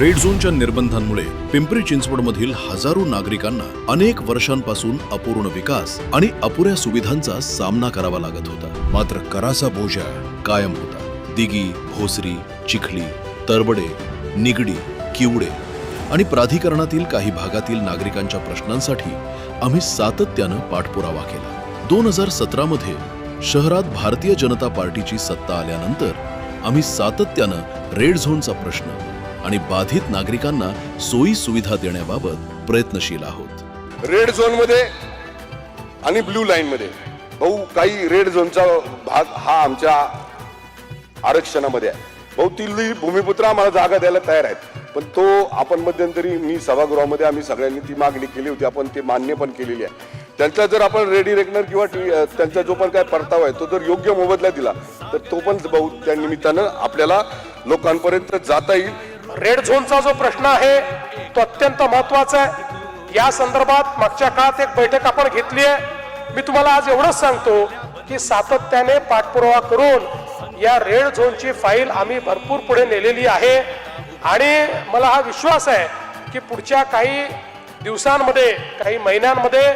Red झोनच्या निर्बंधांमुळे पिंपरी चिंचवडमधील हजारो नागरिकांना अनेक वर्षांपासून अपूर्ण विकास आणि अपुऱ्या सुविधांचा सामना करावा लागत होता। मात्र कराचा बोजा कायम होता। दिगी, भोसरी, चिखली, तरबडे, निगडी, किवडे आणि प्राधिकरणातील काही भागातील नागरिकांच्या प्रश्नांसाठी आम्ही सातत्यानं पाठपुरावा केला। 2017 मध्ये शहरात भारतीय जनता पार्टीची सत्ता आल्यानंतर आम्ही सातत्यानं रेड झोनचा प्रश्न आणि बाधित नागरिकांना सोयी सुविधा देण्याबाबत प्रयत्नशील आहोत। रेड झोन मध्ये आणि ब्लू लाईन मध्ये भाऊ काही रेड झोनचा भाग हा आमच्या आरक्षणामध्ये आहे। भाऊ ती भूमिपुत्र आम्हाला जागा द्यायला तयार आहेत, पण तो आपण मध्यंतरी मी सभागृहामध्ये आम्ही सगळ्यांनी ती मागणी केली होती, आपण ते मान्य पण केलेली आहे। त्यांचा जर आपण रेडी रेकनर किंवा त्यांचा जो पण काय परतावा आहे तो जर योग्य मोबदला दिला तर तो पण भाऊ त्या निमित्तानं आपल्याला लोकांपर्यंत जाता येईल। रेड झोनचा जो प्रश्न आहे तो अत्यंत महत्वाचा आहे। या संदर्भात मागच्या काळात एक बैठक आपण घेतली आहे। मी तुम्हाला आज एवढंच सांगतो की सातत्याने पाठपुरावा करून या रेड झोनची फाईल आम्ही भरपूर पुढे नेलेली आहे आणि मला हा विश्वास आहे की पुढच्या काही दिवसांमध्ये काही महिन्यांमध्ये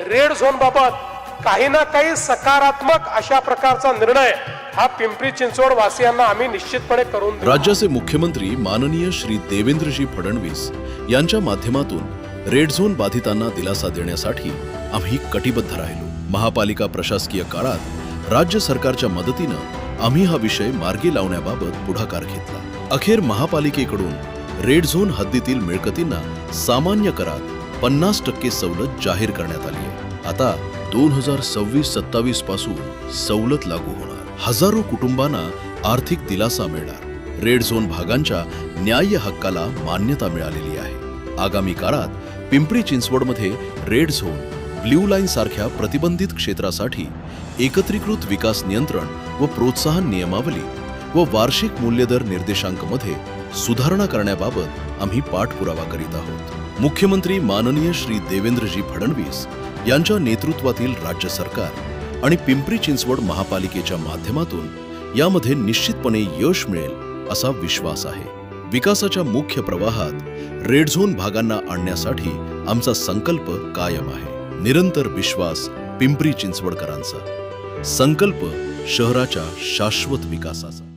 रेड झोन बाबत काही ना काही सकारात्मक अशा प्रकारचा निर्णय हा पिंपरी चिंचवड वासियांना आम्ही निश्चितपणे करून देऊ। राज्याचे मुख्यमंत्री माननीय श्री देवेंद्रजी फडणवीस यांच्या माध्यमातून रेड झोन बाधितांना दिलासा देण्यासाठी आम्ही कटिबद्ध राहिलो। महापालिका प्रशासकीय काळात राज्य सरकारच्या मदतीनं आम्ही हा विषय मार्गी लावण्याबाबत पुढाकार घेतला। अखेर महापालिकेकडून रेड झोन हद्दीतील मिळकतींना सामान्य करात 50% सवलत जाहीर करण्यात आली आहे। आता 2026-27 पासून सवलत लागू होणार। हजारो कुटुंबांना आर्थिक दिलासा मिळणार। रेड झोन भागांच्या न्याय्य हक्काला मान्यता मिळालेली आहे। आगामी काळात पिंपरी चिंचवडमध्ये रेड झोन, ब्ल्यू लाईन सारख्या प्रतिबंधित क्षेत्रासाठी एकत्रीकृत विकास नियंत्रण व प्रोत्साहन नियमावली व वार्षिक मूल्यदर निर्देशांकामध्ये सुधारणा करण्याबाबत आम्ही पाठपुरावा करीत आहोत। मुख्यमंत्री माननीय श्री देवेंद्रजी फडणवीस यांच्या नेतृत्वातील राज्य सरकार आणि पिंपरी चिंचवड महापालिकेच्या माध्यमातून यामध्ये निश्चितपणे यश मिळेल असा विश्वास आहे। विकासाच्या मुख्य प्रवाहात रेड झोन भागांना आणण्यासाठी आमचा संकल्प कायम आहे। निरंतर विश्वास पिंपरी चिंचवडकरांचा, संकल्प शहराच्या शाश्वत विकासाचा।